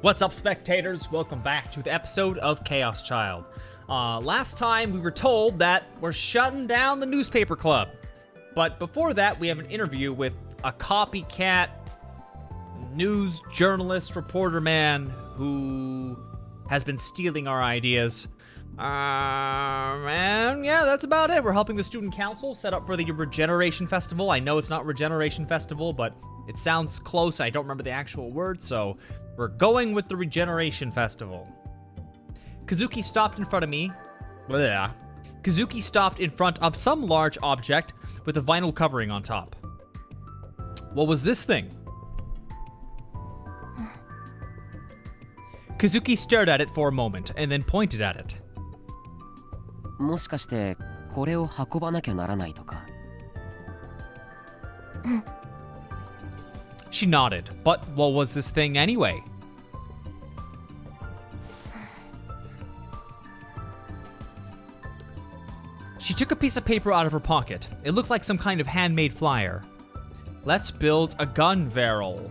What's up, spectators? Welcome back to the episode of Chaos Child. Last time we were told that we're shutting down the newspaper club. But before that, we have an interview with a copycat news journalist reporter man who has been stealing our ideas. And yeah, that's about it. We're helping the student council set up for the Regeneration Festival. I know it's not Regeneration Festival, but it sounds close. I don't remember the actual word, so we're going with the Regeneration Festival. Kazuki stopped in front of me. Bleh. Kazuki stopped in front of some large object with a vinyl covering on top. What was this thing? Kazuki stared at it for a moment and then pointed at it. もしかしてこれを運ばなきゃならないとか? She nodded, but what was this thing anyway? She took a piece of paper out of her pocket. It looked like some kind of handmade flyer. Let's build a gun barrel.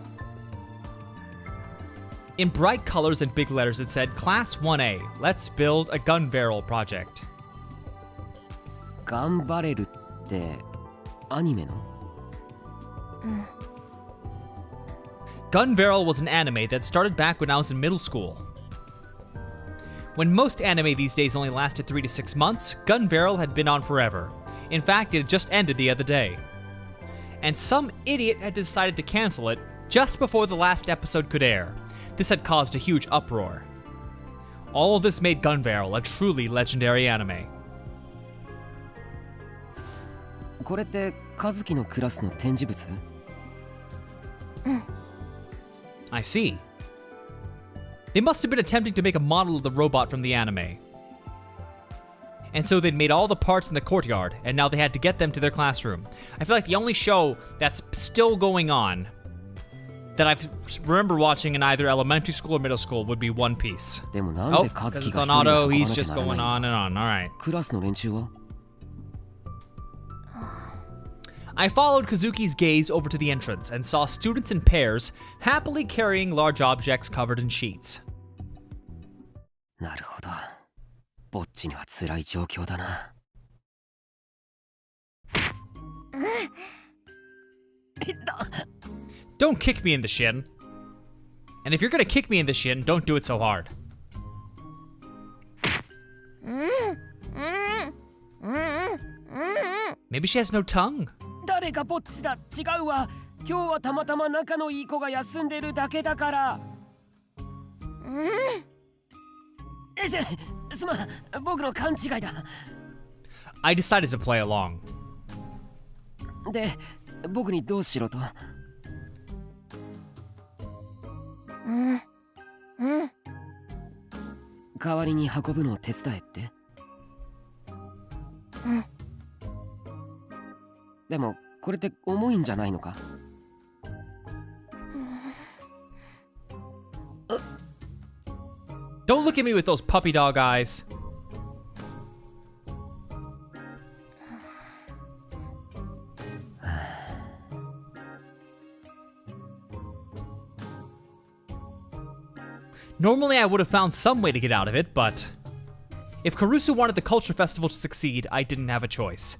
In bright colors and big letters it said, Class 1A, let's build a gun barrel project. ガンバレルってアニメの? Gun Barrel was an anime that started back when I was in middle school. When most anime these days only lasted 3 to 6 months, Gun Barrel had been on forever. In fact, it had just ended the other day. And some idiot had decided to cancel it just before the last episode could air. This had caused a huge uproar. All of this made Gun Barrel a truly legendary anime. これって和樹のクラスの展示物? I see. They must have been attempting to make a model of the robot from the anime. And so they'd made all the parts in the courtyard, and now they had to get them to their classroom. I feel like the only show that's still going on that I remember watching in either elementary school or middle school would be One Piece. Oh, because it's on auto, he's just going on and on. Alright. クラスの連中は? I followed Kazuki's gaze over to the entrance and saw students in pairs happily carrying large objects covered in sheets. なるほど。ぼっちには辛い状況だな。Don't kick me in the shin. And if you're gonna kick me in the shin, don't do it so hard. Maybe she has no tongue. 誰がぼっちだ、違うわ。今日はたまたま仲のいい子が休んでるだけだから。すまん、僕の勘違いだ。I decided to play along. で、僕にどうしろと？代わりに運ぶのを手伝えって？でもこれって重いんじゃないのか? Don't look at me with those puppy dog eyes. Normally I would have found some way to get out of it, but if Karusu wanted the culture festival to succeed, I didn't have a choice.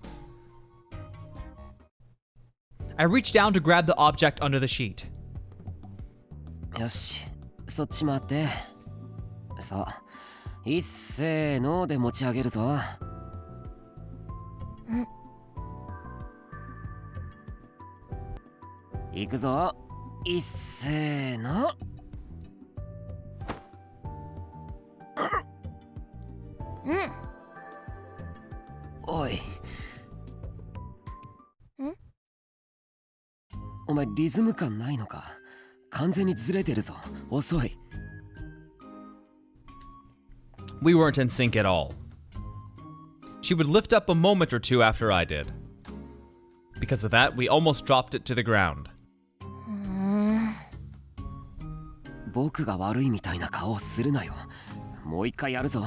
I reached down to grab the object under the sheet. よし、そっち回って。さあ、いっせーので持ち上げるぞ。いくぞ。いっせーの。おい。お前リズム感ないのか？完全にずれてるぞ。遅い。We weren't in sync at all. She would lift up a moment or two after I did. Because of that, we almost dropped it to the ground. 僕が悪いみたいな顔をするなよ。もう一回やるぞ。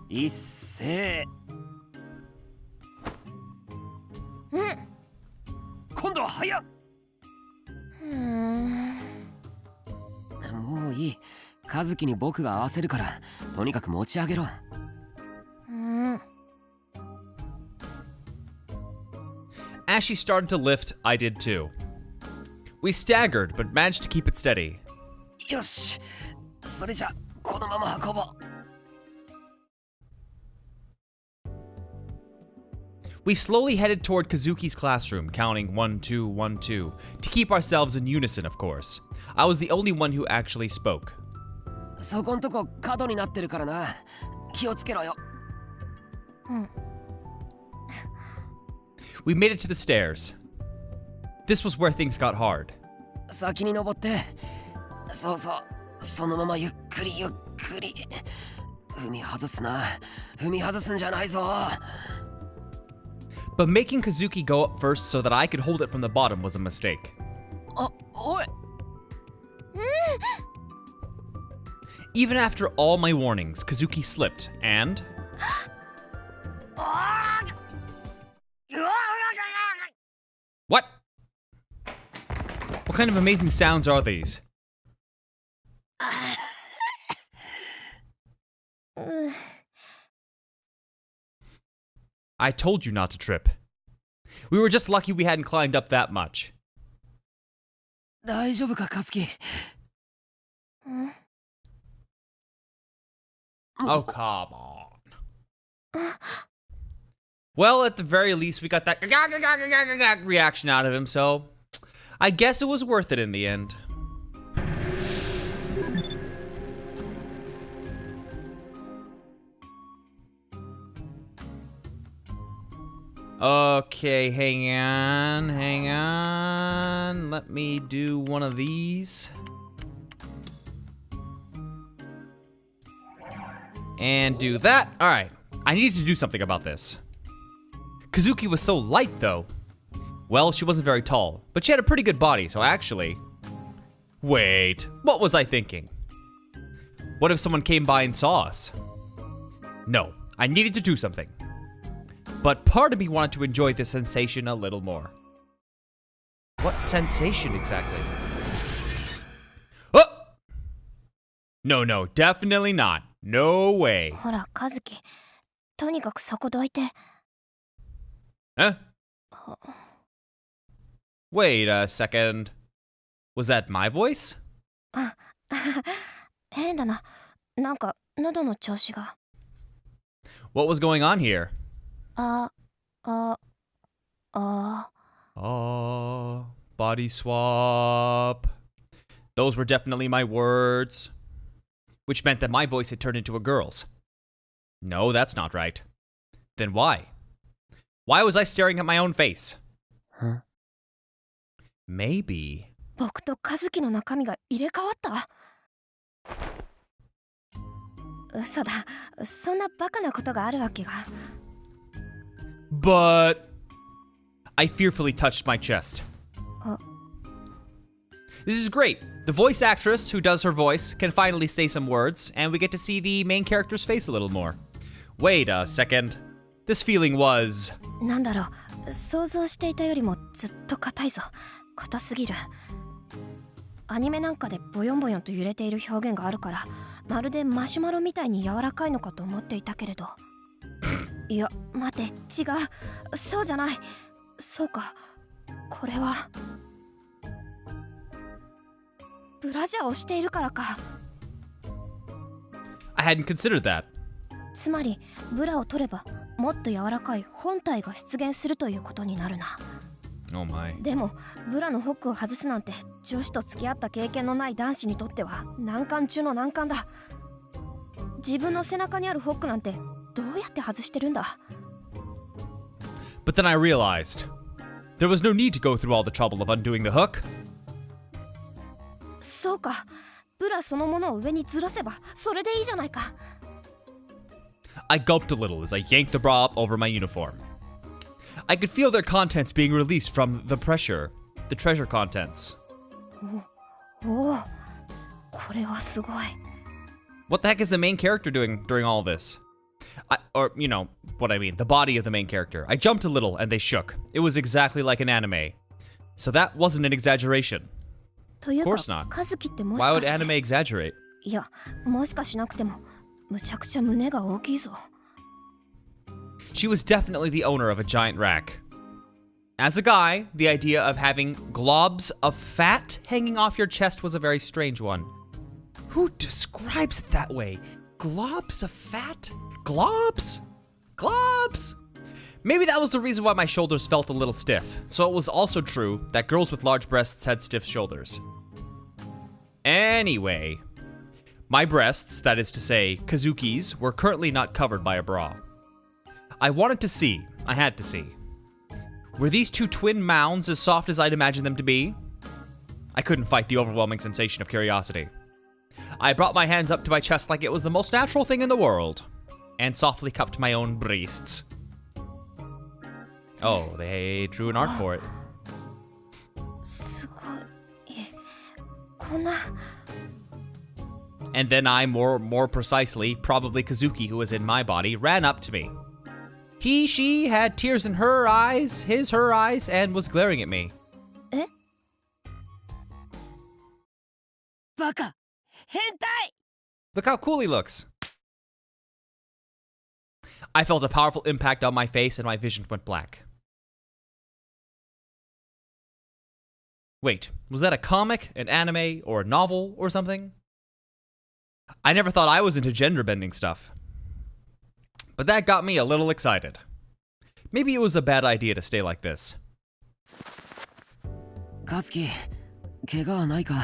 いっせー。今度は早っ。し、和樹に僕が合わせるから、とにかく持ち上げろ。As she started to lift, I did too. We staggered, but managed to keep it steady. よし、それじゃこのまま運ぼう。We slowly headed toward Kazuki's classroom, counting 1, 2, 1, 2, to keep ourselves in unison, of course. I was the only one who actually spoke. そこんとこ角になってるからな。気をつけろよ。We made it to the stairs. This was where things got hard. 先に登って。そうそう、そのままゆっくりゆっくり。踏み外すな。踏み外すんじゃないぞ。But making Kazuki go up first so that I could hold it from the bottom was a mistake. あ、おい。Even after all my warnings, Kazuki slipped, and... What? What kind of amazing sounds are these? I told you not to trip. We were just lucky we hadn't climbed up that much. 大丈夫か、和樹。Oh, come on. Well, at the very least, we got that reaction out of him, so I guess it was worth it in the end. Okay, hang on. Let me do one of these. And do that. All right, I needed to do something about this. Kazuki was so light, though. Well, she wasn't very tall, but she had a pretty good body, so actually... Wait, what was I thinking? What if someone came by and saw us? No, I needed to do something. But part of me wanted to enjoy this sensation a little more. What sensation exactly? Oh! No, definitely not. No way. ほら、和樹。とにかくそこどいて。Huh? Wait a second. Was that my voice? あ、変だな。なんか喉の調子が。What was going on here? Body swap. Those were definitely my words. Which meant that my voice had turned into a girl's. No, that's not right. Then why? Why was I staring at my own face? Huh? Maybe. 僕と和樹の中身が入れ替わった？嘘だ。そんなバカなことがあるわけが。But I fearfully touched my chest. This is great. The voice actress who does her voice can finally say some words, and we get to see the main character's face a little more. Wait a second. This feeling was... なんだろう。想像していたよりもずっと硬いぞ。硬すぎる。アニメなんかでボヨンボヨンと揺れている表現があるから、まるでマシュマロみたいに柔らかいのかと思っていたけれど。いや、待て、違う。そうじゃない。そうか。これはブラジャーをしているからか。I hadn't considered that. つまりブラを取ればもっと柔らかい本体が出現するということになるな。Oh my. でもブラのホックを外すなんて女子と付き合った経験のない男子にとっては難関中の難関だ。自分の背中にあるホックなんてどうやって外してるんだ。 But then I realized there was no need to go through all the trouble of undoing the hook. そうか。ブラそのものを上にずらせばそれでいいじゃないか。I gulped a little as I yanked the bra up over my uniform. I could feel their contents being released from the treasure contents. おお、これはすごい。 What the heck is the main character doing during all this? Or, you know, what I mean, the body of the main character. I jumped a little and they shook. It was exactly like an anime. So that wasn't an exaggeration. というか course not. 和樹ってもし Why か would して anime exaggerate? いやもしかしなくてもむちゃくちゃ胸が大きいぞ She was definitely the owner of a giant rack. As a guy, the idea of having globs of fat hanging off your chest was a very strange one. Who describes it that way? Globs of fat? Globs? Globs? Maybe that was the reason why my shoulders felt a little stiff. So it was also true that girls with large breasts had stiff shoulders. Anyway, my breasts, that is to say, Kazuki's, were currently not covered by a bra. I wanted to see. I had to see. Were these two twin mounds as soft as I'd imagined them to be? I couldn't fight the overwhelming sensation of curiosity. I brought my hands up to my chest like it was the most natural thing in the world, and softly cupped my own breasts. Oh, they drew an art for it. すごいこんな And then I, more precisely, probably Kazuki, who was in my body, ran up to me. She had tears in her eyes, her eyes, and was glaring at me. え バカ変態 Look how cool he looks. I felt a powerful impact on my face and my vision went black. Wait, was that a comic, an anime, or a novel, or something? I never thought I was into gender-bending stuff. But that got me a little excited. Maybe it was a bad idea to stay like this. 和樹怪我はないか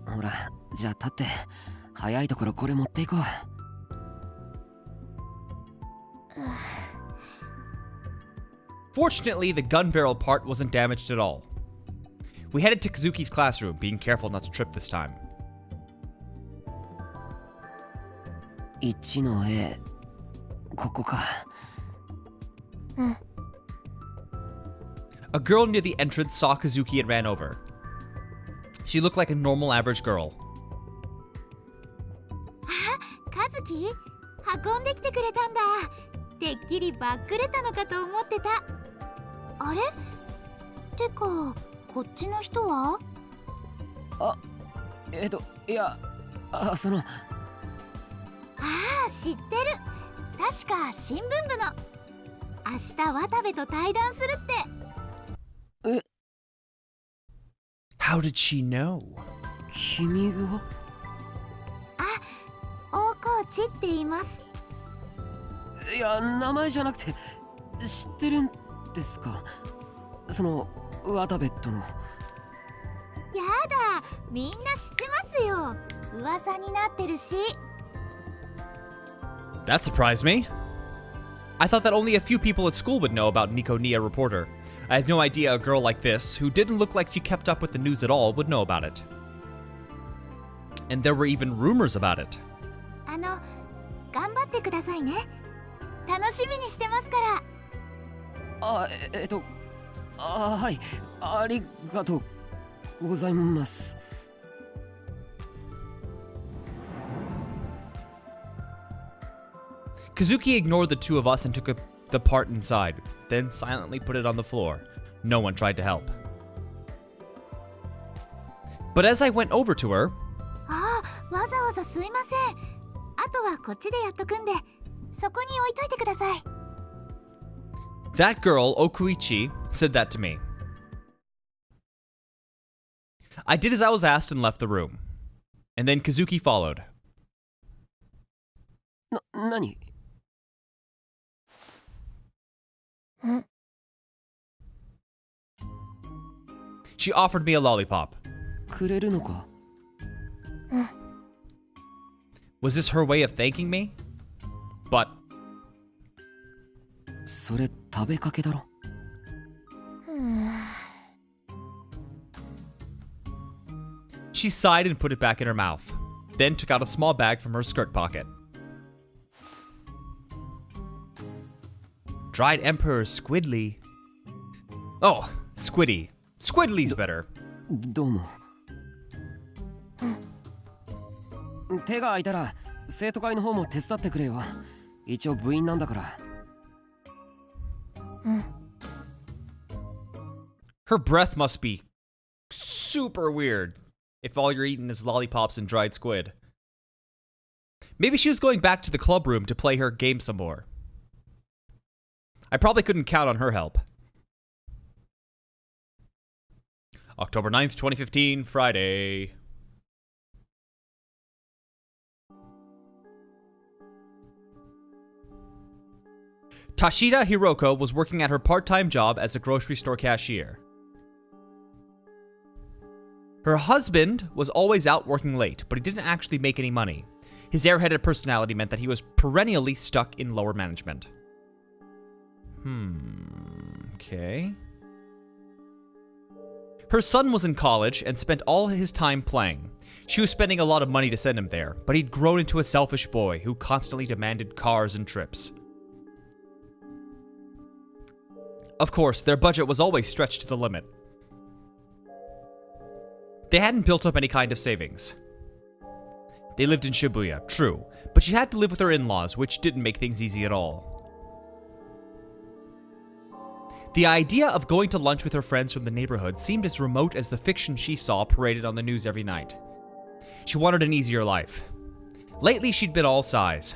ほらじゃあ立って早いところこれ持っていこう Fortunately, the gun barrel part wasn't damaged at all. We headed to Kazuki's classroom, being careful not to trip this time. 1の A ここか A girl near the entrance saw Kazuki and ran over. She looked like a normal average girl. 和樹運んできてくれたんだてっきりバックレたのかと思ってたあれてかこっちの人はあいやそのああ知ってる確か新聞部の明日渡部と対談するって How did she know? 君が大河内って言いますいや名前じゃなくて知ってるんですかその渡部とのやだみんな知ってますよ噂になってるし That surprised me. I thought that only a few people at school would know about Nico Nia Reporter. I had no idea a girl like this, who didn't look like she kept up with the news at all, would know about it. And there were even rumors about it. 頑張ってくださいね楽しみにしてますからはいありがとうございます Kazuki ignored the two of us and took the part inside, then silently put it on the floor. No one tried to help. But as I went over to her, ああわざわざすいませんあとはこっちでやっとくんでそこに置いといてください that girl, Okuichi, said that to me. I did as I was asked and left the room. And then Kazuki followed. 何 She offered me a lollipop. くれるのか Was this her way of thanking me? But それ食べかけだろ she sighed and put it back in her mouth, then took out a small bag from her skirt pocket. Dried Emperor Squidly. Oh, Squiddy. Squidly's better. どうも手が空いたら生徒会の方も手伝ってくれよ一応部員なんだから Her breath must be super weird if all you're eating is lollipops and dried squid. Maybe she was going back to the club room to play her game some more. I probably couldn't count on her help. October 9th, 2015, Friday. Tashida Hiroko was working at her part-time job as a grocery store cashier. Her husband was always out working late, but he didn't actually make any money. His airheaded personality meant that he was perennially stuck in lower management. Okay. Her son was in college and spent all his time playing. She was spending a lot of money to send him there, but he'd grown into a selfish boy who constantly demanded cars and trips. Of course, their budget was always stretched to the limit. They hadn't built up any kind of savings. They lived in Shibuya, true, but she had to live with her in-laws, which didn't make things easy at all. The idea of going to lunch with her friends from the neighborhood seemed as remote as the fiction she saw paraded on the news every night. She wanted an easier life. Lately, she'd been all sighs.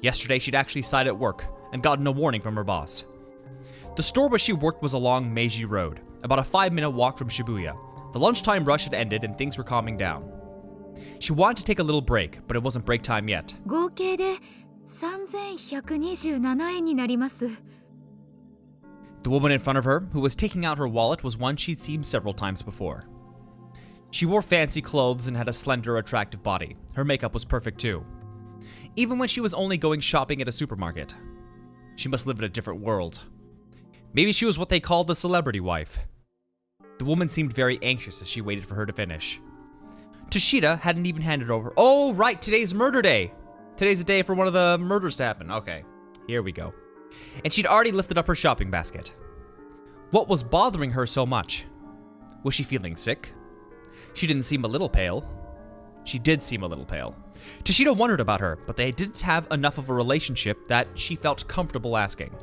Yesterday, she'd actually sighed at work and gotten a warning from her boss. The store where she worked was along Meiji Road, about a 5-minute walk from Shibuya. The lunchtime rush had ended and things were calming down. She wanted to take a little break, but it wasn't break time yet. 合計で3127円になります。 The woman in front of her, who was taking out her wallet, was one she'd seen several times before. She wore fancy clothes and had a slender, attractive body. Her makeup was perfect too. Even when she was only going shopping at a supermarket. She must live in a different world. Maybe she was what they call the celebrity wife. The woman seemed very anxious as she waited for her to finish. Toshida hadn't even handed over. Oh, right, today's murder day. Today's the day for one of the murders to happen. Okay, here we go. And she'd already lifted up her shopping basket. What was bothering her so much? Was she feeling sick? She didn't seem a little pale. She did seem a little pale. Toshida wondered about her, but they didn't have enough of a relationship that she felt comfortable asking.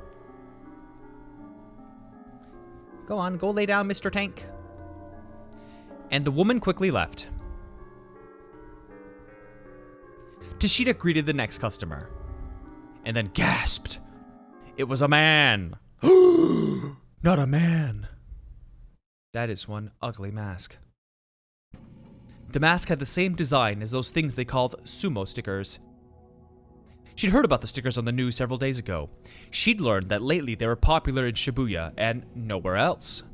Go on, go lay down, Mr. Tank. And the woman quickly left. Toshida greeted the next customer, and then gasped. It was a man. Not a man. That is one ugly mask. The mask had the same design as those things they called sumo stickers. She'd heard about the stickers on the news several days ago. She'd learned that lately they were popular in Shibuya and nowhere else.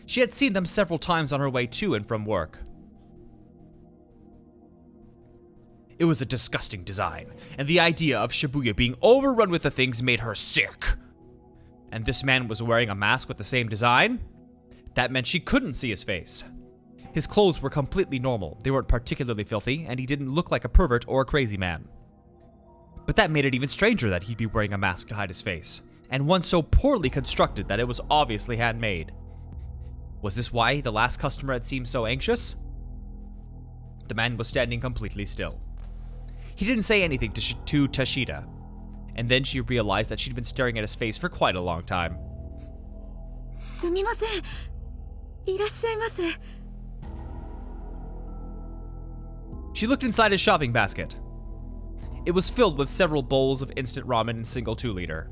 She had seen them several times on her way to and from work. It was a disgusting design, and the idea of Shibuya being overrun with the things made her sick. And this man was wearing a mask with the same design? That meant she couldn't see his face. His clothes were completely normal, they weren't particularly filthy, and he didn't look like a pervert or a crazy man. But that made it even stranger that he'd be wearing a mask to hide his face, and one so poorly constructed that it was obviously handmade. Was this why the last customer had seemed so anxious? The man was standing completely still. He didn't say anything to Toshida, and then she realized that she'd been staring at his face for quite a long time. すみません。いらっしゃいませ。 She looked inside his shopping basket. It was filled with several bowls of instant ramen in single 2-liter.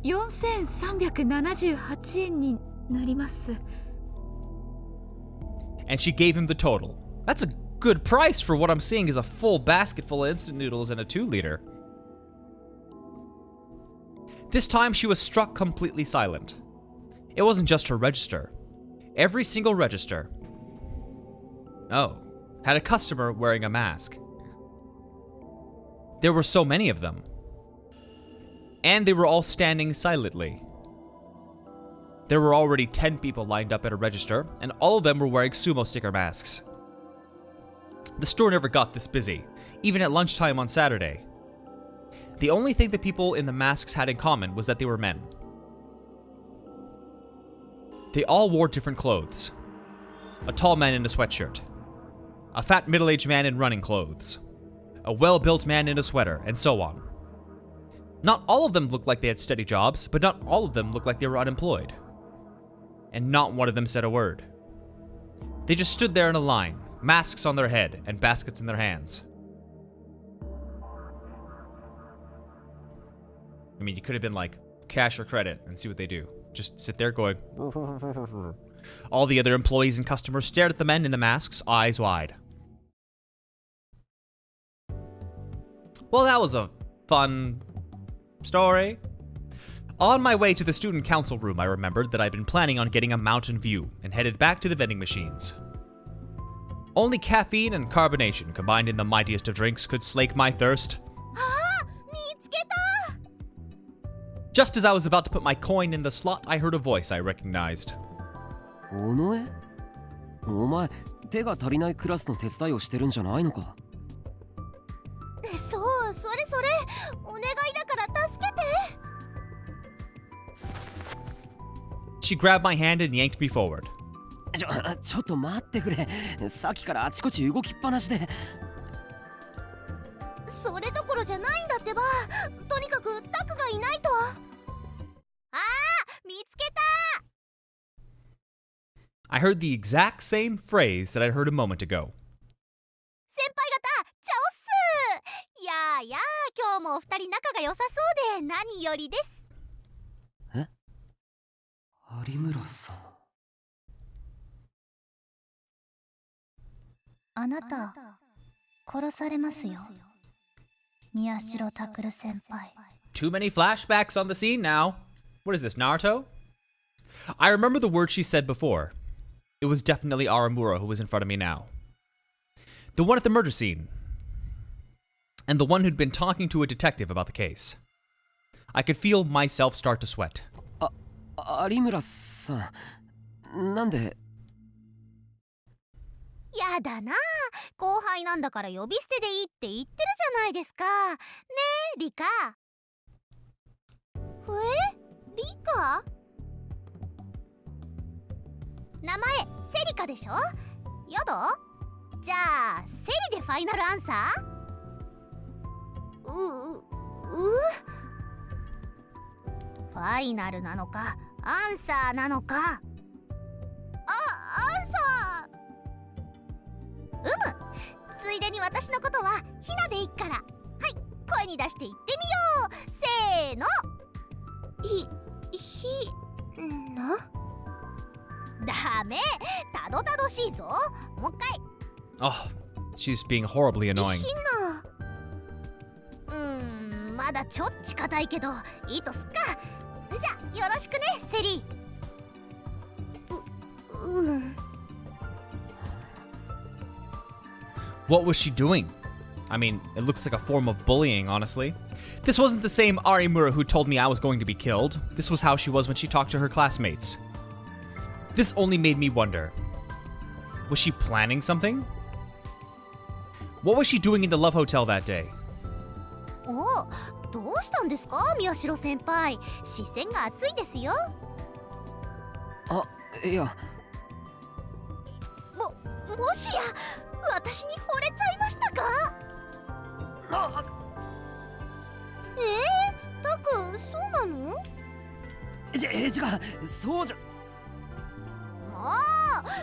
4378円になります。 And she gave him the total. That's a good price for what I'm seeing is a full basket full of instant noodles and a 2-liter. This time she was struck completely silent. It wasn't just her register. Every single register, had a customer wearing a mask. There were so many of them. And they were all standing silently. There were already 10 people lined up at a register, and all of them were wearing sumo sticker masks. The store never got this busy, even at lunchtime on Saturday. The only thing the people in the masks had in common was that they were men. They all wore different clothes. A tall man in a sweatshirt. A fat middle-aged man in running clothes. A well-built man in a sweater, and so on. Not all of them looked like they had steady jobs, but not all of them looked like they were unemployed. and not one of them said a word. They just stood there in a line, masks on their head and baskets in their hands. I mean, you could have been like, cash or credit, and see what they do. Just sit there going... All the other employees and customers stared at the men in the masks, eyes wide. Well, that was a fun story. On my way to the student council room, I remembered that I'd been planning on getting a mountain view and headed back to the vending machines. Only caffeine and carbonation combined in the mightiest of drinks could slake my thirst. Just as I was about to put my coin in the slot, I heard a voice I recognized. 尾上? お前、手が足りないクラスの手伝いをしてるんじゃないのか? そう、それそれ。お願いだから助けて。She grabbed my hand and yanked me forward. ちょっと待ってくれ。さっきからあちこち動きっぱなしで。それどころじゃないんだってば。とにかくタクがいないと。あー、見つけた。 I heard the exact same phrase that I heard a moment ago. 先輩方、チャオっす。やあやあ、今日もお二人仲が良さそうで何よりです。え？有村さん。あなた、殺されますよ。宮代拓先輩。 Too many flashbacks on the scene now. What is this, Naruto? I remember the word she said before. It was definitely Aramura who was in front of me now. The one at the murder scene. And the one who'd been talking to a detective about the case. I could feel myself start to sweat. 有村さん、なんで？やだな、後輩なんだから呼び捨てでいいって言ってるじゃないですか。ねえ、リカ。リカ？名前、セリカでしょ？やだ？じゃあ、セリでファイナルアンサー？ファイナルなのか、アンサーなのか。アンサー。ついでに私のことはヒナでいっから。はい、声に出して言ってみよう。せーの。ひな。ダメ、たどたどしいぞ。もう一回。Oh, she's being horribly annoying. ひな。まだちょっち硬いけどいいとすっか。じゃよろしくね、セリ。What was she doing? I mean, it looks like a form of bullying, honestly. This wasn't the same Arimura who told me I was going to be killed. This was how she was when she talked to her classmates. This only made me wonder. Was she planning something? What was she doing in the Love Hotel that day? お、どうしたんですか、宮代先輩。視線が熱いですよ。あ、いや。もしや私に惚れちゃいましたか？タク、そうなの？違う、そうじゃ。も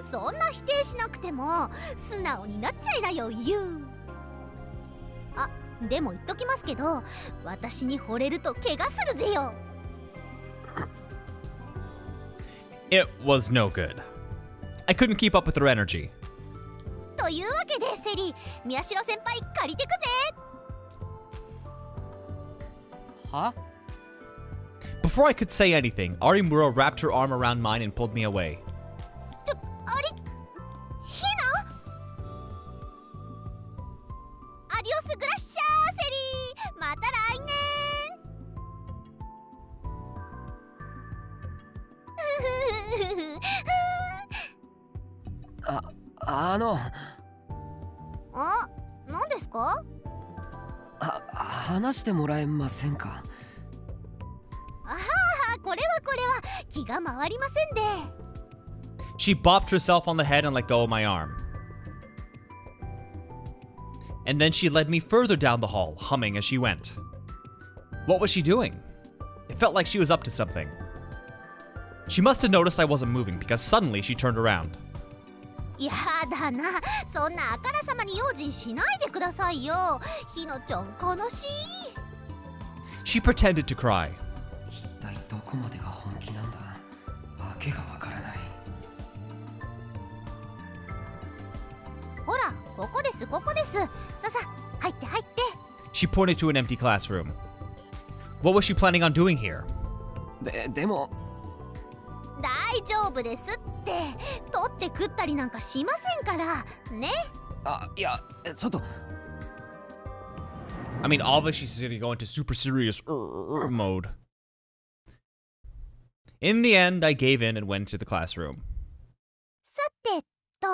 うそんな否定しなくても素直になっちゃいなよ、ユウ。あ、でも言っときますけど、私に惚れると怪我するぜよ。It was no good. I couldn't keep up with her energy. というわけでセリ、宮代先輩借りてくぜ。は？ Before I could say anything, Arimura wrapped her arm around mine and pulled me away. ヒナ？アディオスグラッシャー、セリ。また来年。何ですか？話してもらえませんか？これは気が回りませんで。She bopped herself on the head and let go of my arm. And then she led me further down the hall, humming as she went. What was she doing? It felt like she was up to something. She must have noticed I wasn't moving because suddenly she turned around. やだな、そんなあからさまに用心しないでくださいよ。ひなちゃん悲しい。 She pretended to cry. 一体どこまでが本気なんだ。わけがわからない。ほら、ここです、ここです。ささ、入って入って。 She pointed to an empty classroom. What was she planning on doing here? でも大丈夫ですって。取って食ったりなんかしませんからね。いや、ちょっと I mean, obviously she's gonna go into super serious mode. In the end, I gave in and went to the classroom. さてと、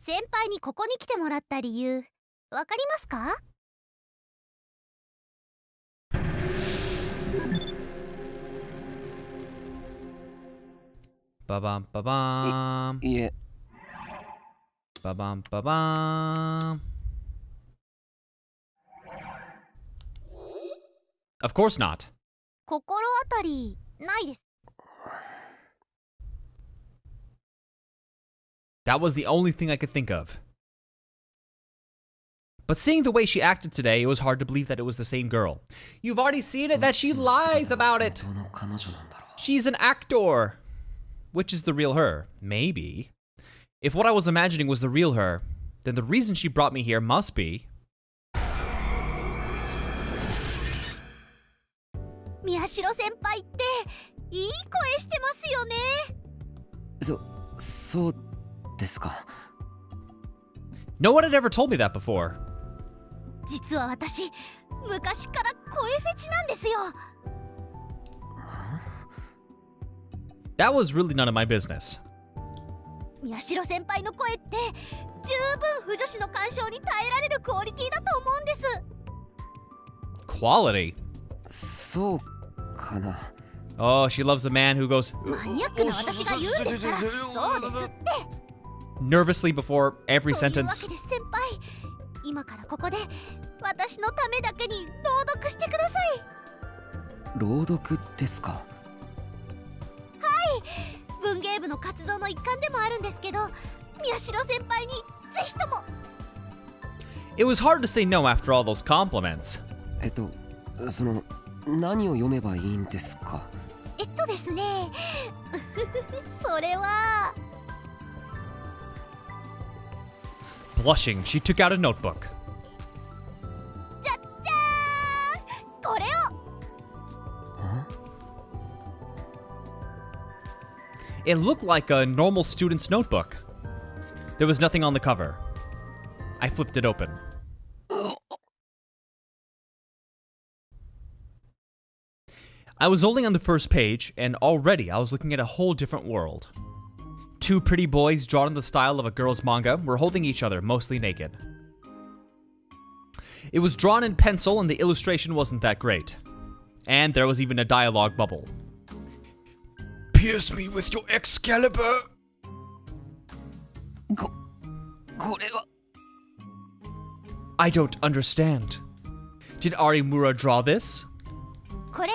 先輩にここに来てもらった理由、わかりますか？ Ba-bum, ba-bum. いえ Ba-bum, ba-bum. Of course not. 心当たりないです。 That was the only thing I could think of. But seeing the way she acted today, it was hard to believe that it was the same girl. You've already seen it, that she lies about it. 本当の彼女なんだろう。 She's an actor. Which is the real her? Maybe. If what I was imagining was the real her, then the reason she brought me here must be... 宮代先輩っていい声してますよね。そうですか。 No one had ever told me that before. 実は私、昔から声フェチなんですよ。 That was really none of my business. 宮代先輩の声って十分腐女子の干渉に耐えられるクオリティだと思うんです。 Quality? そうかな。 Oh, she loves a man who goes マニアックな私が言うんですから、そうですって。 nervously before every というわ sentence. けで先輩、今からここで私のためだけに朗読してください。朗読ですか。文芸部の活動の一環でもあるんですけど、宮代先輩にぜひとも。 It was hard to say no after all those compliments. その何を読めばいいんですか。ですね。それは。 Blushing, she took out a notebook. じゃっじゃーん、これを。 It looked like a normal student's notebook. There was nothing on the cover. I flipped it open. I was only on the first page, and already I was looking at a whole different world. Two pretty boys drawn in the style of a girl's manga were holding each other, mostly naked. It was drawn in pencil, and the illustration wasn't that great. And there was even a dialogue bubble. Pierce me with your Excalibur! これは I don't understand. Did Arimura draw this? これ、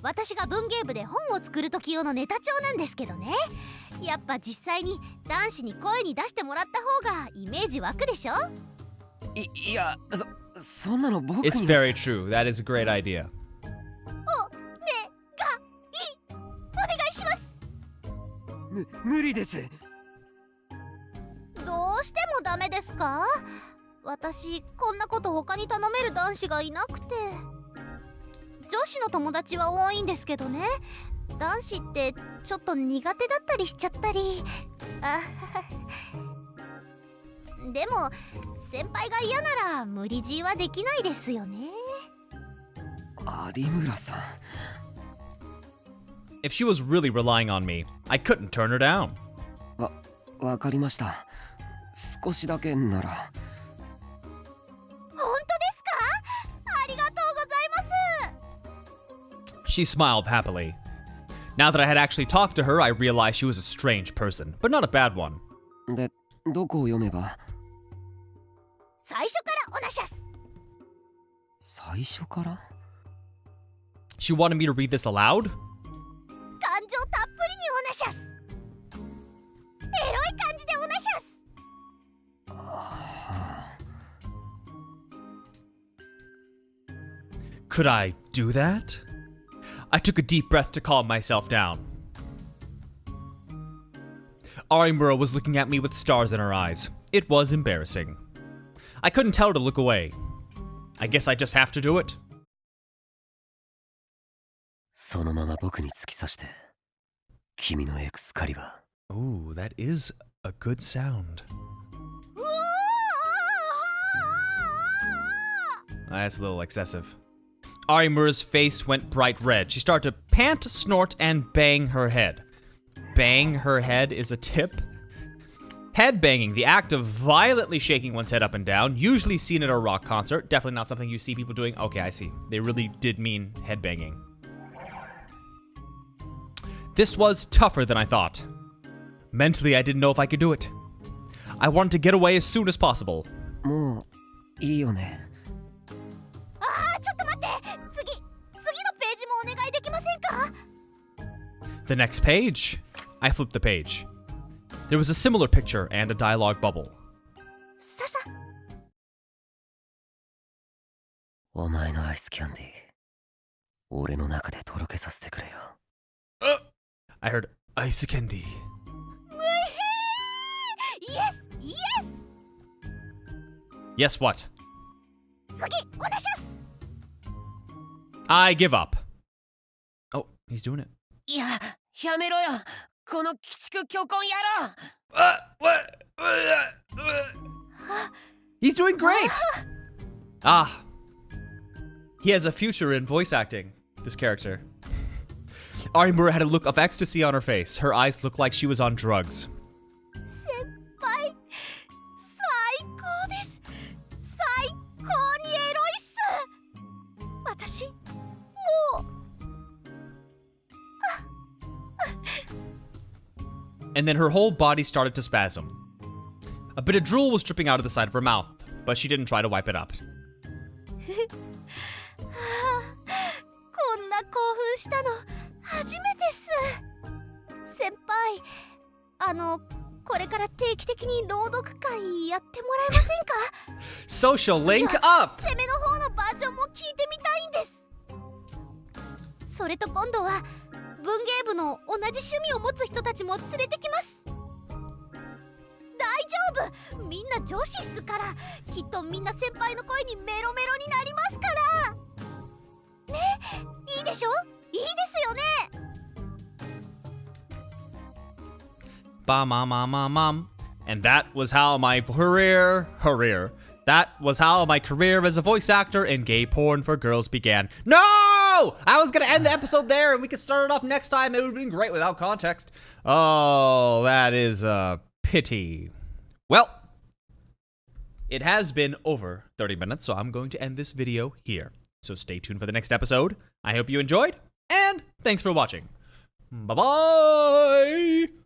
私が文芸部で本を作る時用のネタ帳なんですけどね。やっぱ実際に男子に声に出してもらった方がイメージ湧くでしょ？いや、そんなの僕に。 It's very true. That is a great idea. お願いします。無理です。どうしてもダメですか？私こんなこと他に頼める男子がいなくて。女子の友達は多いんですけどね。男子ってちょっと苦手だったりしちゃったり。でも先輩が嫌なら無理強いはできないですよね。有村さん。 If she was really relying on me, I couldn't turn her down. わかりました。少しだけなら。本当ですか？ありがとうございます。 She smiled happily. Now that I had actually talked to her, I realized she was a strange person, but not a bad one. で、どこを読めば？最初からおなしゃす。最初から？ She wanted me to read this aloud? 感情たっぷりにおなしゃす。エロい感じでおなしゃす。Could I do that? I took a deep breath to calm myself down. Arimura was looking at me with stars in her eyes. It was embarrassing. I couldn't tell her to look away. I guess I just have to do it. そのまま僕に突き刺して、君のエクスカリバー。 Ooh, that is a good sound. That's a little excessive. Arimura's face went bright red. She started to pant, snort, and bang her head. Bang her head is a tip. Head banging, the act of violently shaking one's head up and down, usually seen at a rock concert. Definitely not something you see people doing. Okay, I see. They really did mean head banging. This was tougher than I thought. Mentally, I didn't know if I could do it. I wanted to get away as soon as possible. もういいよね。ちょっと待って。次のページもお願いできませんか？ The next page. I flipped the page. There was a similar picture and a dialogue bubble. ささ。お前のアイスキャンディー、俺の中でとろけさせてくれよ。I heard ice candy. Yes, yes. Yes, what? 次お願いします。 I give up. Oh, he's doing it. いや、やめろよ。この鬼畜巨根野郎。What? He's doing great. Ah. He has a future in voice acting, this character. Arimura had a look of ecstasy on her face. Her eyes looked like she was on drugs. 先輩、最高です。最高にエロいっす。私、もう。And then her whole body started to spasm. A bit of drool was dripping out of the side of her mouth, but she didn't try to wipe it up. こんな興奮したの初めてっす。先輩、これから定期的に朗読会やってもらえませんか？ Social link up! 攻めの方のバージョンも聞いてみたいんです。それと今度は文芸部の同じ趣味を持つ人たちも連れてきます。大丈夫、みんな女子っすから、きっとみんな先輩の声にメロメロになりますからね。いいでしょ？いいですよね。Mom. And that was how my career. That was how my career as a voice actor in gay porn for girls began. No! I was gonna end the episode there and we could start it off next time. It would have been great without context. Oh, that is a pity. Well, it has been over 30 minutes, so I'm going to end this video here. So stay tuned for the next episode. I hope you enjoyed, and thanks for watching. Bye-bye!